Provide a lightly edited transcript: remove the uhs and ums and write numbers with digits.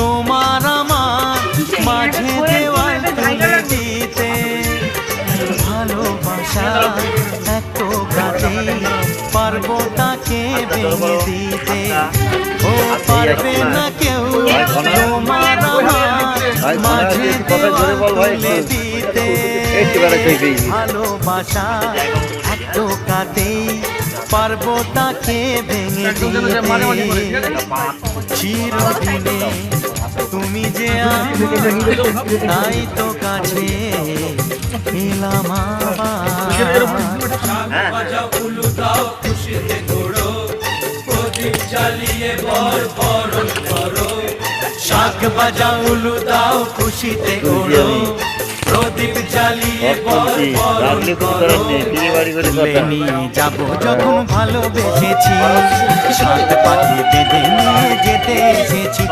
তোমার আমার মাঝে দেওয়াল তুলে দিতে, ভালোবাসা এক টোকাতে পারবো তাকে ভেঙে দিতে। ও পারবে না কেউ তোমার আমার মাঝে দেওয়াল তুলে দিতে, ভালোবাসা এক টোকাতেই পারবো তাকে ভেঙে দিতে। চিরদিনে তুমি যে আমার, তাই তো কাছে এলাম শাক বাজাও উলু দাও খুশিতে ওড়ো, প্রদীপ জ্বালিয়ে নিয়ে যাবো যখন ভালোবেসেছি, সাত পাখি বেঁধে নিয়ে যেতে এসেছি।